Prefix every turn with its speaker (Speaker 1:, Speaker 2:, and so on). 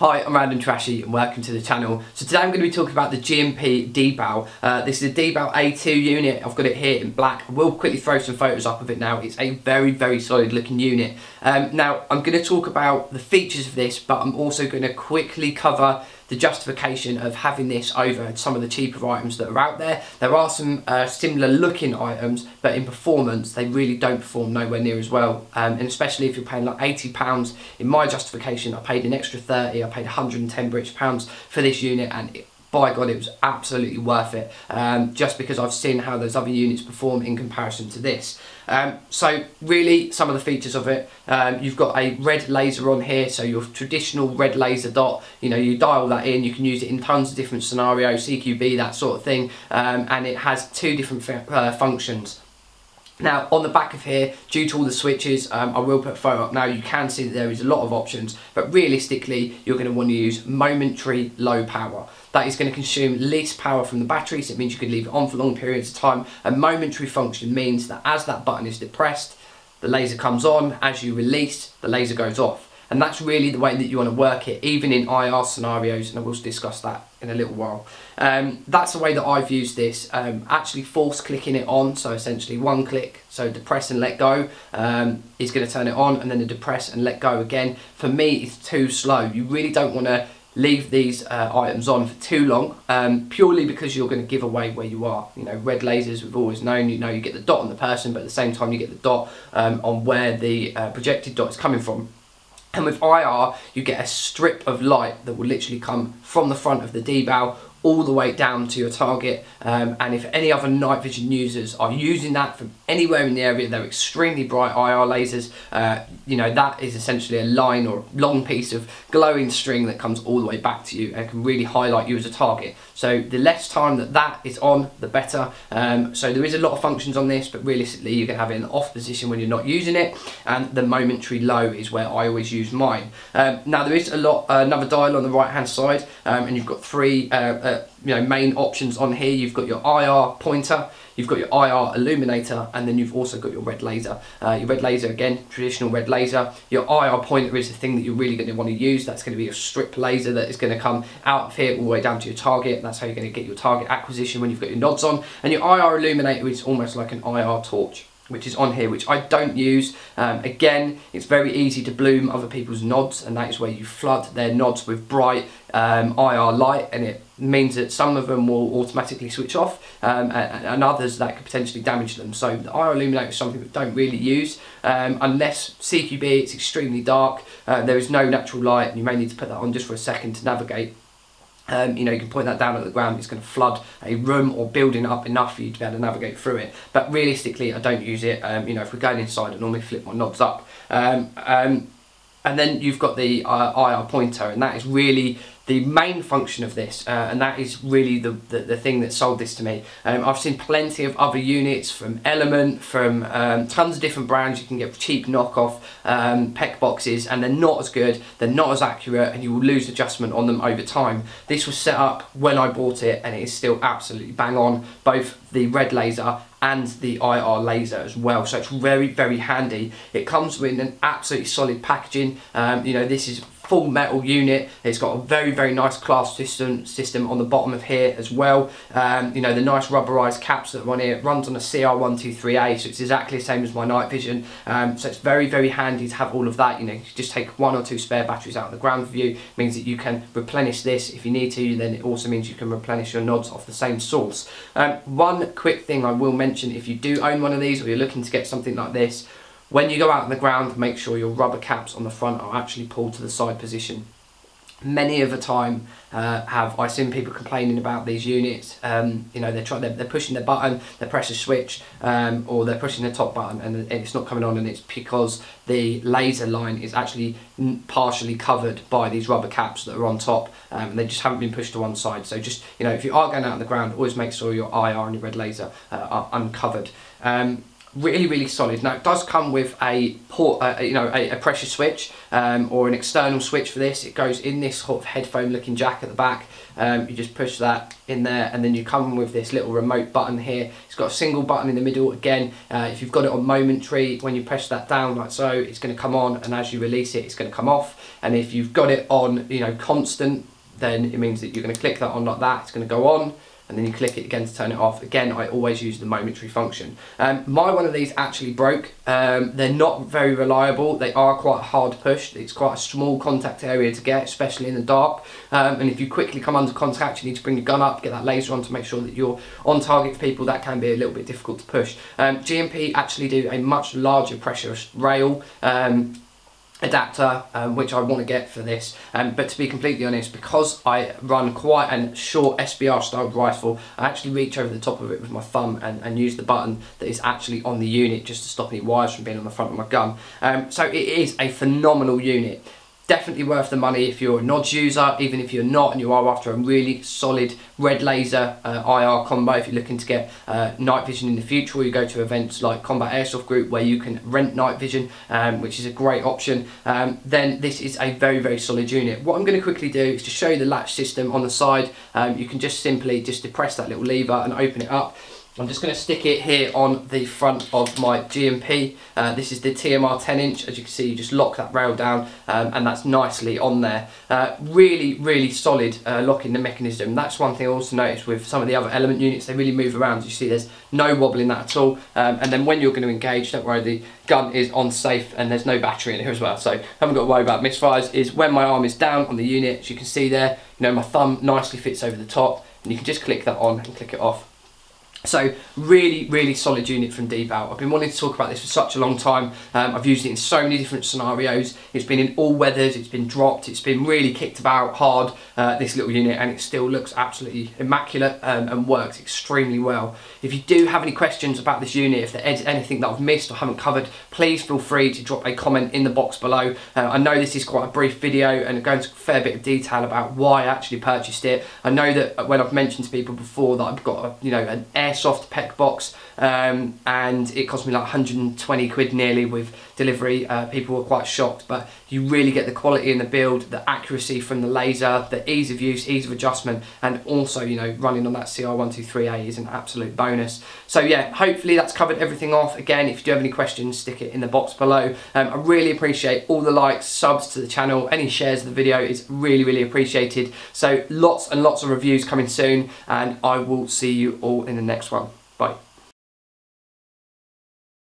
Speaker 1: Hi, I'm Random Trashy and welcome to the channel. So today I'm going to be talking about the GMP D-Bal. This is a D-Bal-A2 unit. I've got it here in black. I will quickly throw some photos up of it now. It's a very solid looking unit. Now I'm going to talk about the features of this, but I'm also going to quickly cover the justification of having this over some of the cheaper items that are out there. There are some similar looking items, but in performance they really don't perform nowhere near as well, and especially if you're paying like £80. In my justification, I paid an extra 30, I paid 110 British pounds for this unit, and by God, it was absolutely worth it, just because I've seen how those other units perform in comparison to this. So really, some of the features of it, you've got a red laser on here, so your traditional red laser dot, you dial that in, you can use it in tons of different scenarios, CQB, that sort of thing, and it has two different functions. Now on the back of here, due to all the switches, I will put a photo up now, you can see that there is a lot of options, but realistically you're going to want to use momentary low power. That is going to consume least power from the battery, so it means you could leave it on for long periods of time. A momentary function means that as that button is depressed, the laser comes on, as you release, the laser goes off. And that's really the way that you want to work it, even in IR scenarios, and I will discuss that in a little while. That's the way that I've used this, actually force clicking it on, so essentially one click, so depress and let go, is going to turn it on, and then the depress and let go again. For me, it's too slow. You really don't want to leave these items on for too long, purely because you're going to give away where you are. Red lasers, we've always known, you get the dot on the person, but at the same time you get the dot on where the projected dot is coming from. And with IR, you get a strip of light that will literally come from the front of the D-Bal all the way down to your target, and if any other night vision users are using that from anywhere in the area, they're extremely bright IR lasers, that is essentially a line or long piece of glowing string that comes all the way back to you and can really highlight you as a target. So the less time that is on, the better. So there is a lot of functions on this, but realistically you can have it in the off position when you're not using it, and the momentary low is where I always use mine. Now there is another dial on the right hand side, and you've got three main options on here. You've got your IR pointer, you've got your IR illuminator, and then you've also got your red laser. Your red laser, again, traditional red laser. Your IR pointer is the thing that you're really going to want to use. That's going to be a strip laser that is going to come out of here all the way down to your target. That's how you're going to get your target acquisition when you've got your nods on. And your IR illuminator is almost like an IR torch, which is on here, which I don't use. Again, it's very easy to bloom other people's nods, and that is where you flood their nods with bright IR light, and it means that some of them will automatically switch off, and others that could potentially damage them. So the IR illuminator is something we don't really use, unless CQB, it's extremely dark, there is no natural light, and you may need to put that on just for a second to navigate. You can point that down at the ground, it's going to flood a room or building up enough for you to be able to navigate through it. But realistically, I don't use it. If we're going inside, I normally flip my nods up. And then you've got the IR pointer, and that is really the main function of this, and that is really the thing that sold this to me. I've seen plenty of other units from Element, from tons of different brands. You can get cheap knockoff PEQ boxes, and they're not as good, they're not as accurate, and you will lose adjustment on them over time. This was set up when I bought it, and it is still absolutely bang on, both the red laser and the IR laser as well, so it's very handy. It comes with an absolutely solid packaging. This is full metal unit. It's got a very nice class system on the bottom of here as well. The nice rubberized caps that are on here. It runs on a CR123A, so it's exactly the same as my night vision. So it's very handy to have all of that. You just take one or two spare batteries out of the ground view. It means that you can replenish this if you need to. Then it also means you can replenish your nods off the same source. One quick thing I will mention, if you do own one of these or you're looking to get something like this, when you go out on the ground, make sure your rubber caps on the front are actually pulled to the side position. Many of the time I've seen people complaining about these units. They're pushing the button, they press a switch, or they're pushing the top button and it's not coming on, and it's because the laser line is actually partially covered by these rubber caps that are on top, and they just haven't been pushed to one side. So just, if you are going out on the ground, always make sure your IR and your red laser are uncovered. Really solid. Now it does come with a port, a pressure switch or an external switch for this. It goes in this sort of headphone looking jack at the back. You just push that in there, and then you come with this little remote button here. It's got a single button in the middle. Again, if you've got it on momentary, when you press that down like so, it's going to come on, and as you release it, it's going to come off. And if you've got it on, constant, then it means that you're going to click that on like that. It's going to go on, and then you click it again to turn it off. Again, I always use the momentary function. My one of these actually broke. They're not very reliable. They are quite hard pushed. It's quite a small contact area to get, especially in the dark. And if you quickly come under contact, you need to bring your gun up, get that laser on to make sure that you're on target for people. That can be a little bit difficult to push. GMP actually do a much larger pressure rail adapter, which I want to get for this, but to be completely honest, because I run quite a short SBR style rifle, I actually reach over the top of it with my thumb and use the button that is actually on the unit just to stop any wires from being on the front of my gun. So it is a phenomenal unit. Definitely worth the money if you're a nods user. Even if you're not and you are after a really solid red laser IR combo, if you're looking to get night vision in the future, or you go to events like Combat Airsoft Group where you can rent night vision, which is a great option, then this is a very solid unit. What I'm going to quickly do is to show you the latch system on the side. You can just simply depress that little lever and open it up. I'm just going to stick it here on the front of my GMP. This is the TMR 10-inch. As you can see, you just lock that rail down, and that's nicely on there. Really solid locking the mechanism. That's one thing I also noticed with some of the other element units. They really move around. You see there's no wobble in that at all. And then when you're going to engage, don't worry, the gun is on safe and there's no battery in here as well. So haven't got to worry about misfires. Is when my arm is down on the unit, as you can see there, my thumb nicely fits over the top, and you can just click that on and click it off. So really solid unit from D-Bal. I've been wanting to talk about this for such a long time. I've used it in so many different scenarios. It's been in all weathers, it's been dropped, it's been really kicked about hard, this little unit, and it still looks absolutely immaculate and works extremely well. If you do have any questions about this unit, if there's anything that I've missed or haven't covered, please feel free to drop a comment in the box below. I know this is quite a brief video and it goes into a fair bit of detail about why I actually purchased it. I know that when I've mentioned to people before that I've got an Airsoft PEQ box, and it cost me like 120 quid nearly with delivery. People were quite shocked, but you really get the quality in the build, the accuracy from the laser, the ease of use, ease of adjustment, and also running on that CR123A is an absolute bonus. So yeah, hopefully that's covered everything off. Again, if you do have any questions, stick it in the box below. I really appreciate all the likes, subs to the channel, any shares of the video is really appreciated. So lots and lots of reviews coming soon, and I will see you all in the next one. Bye.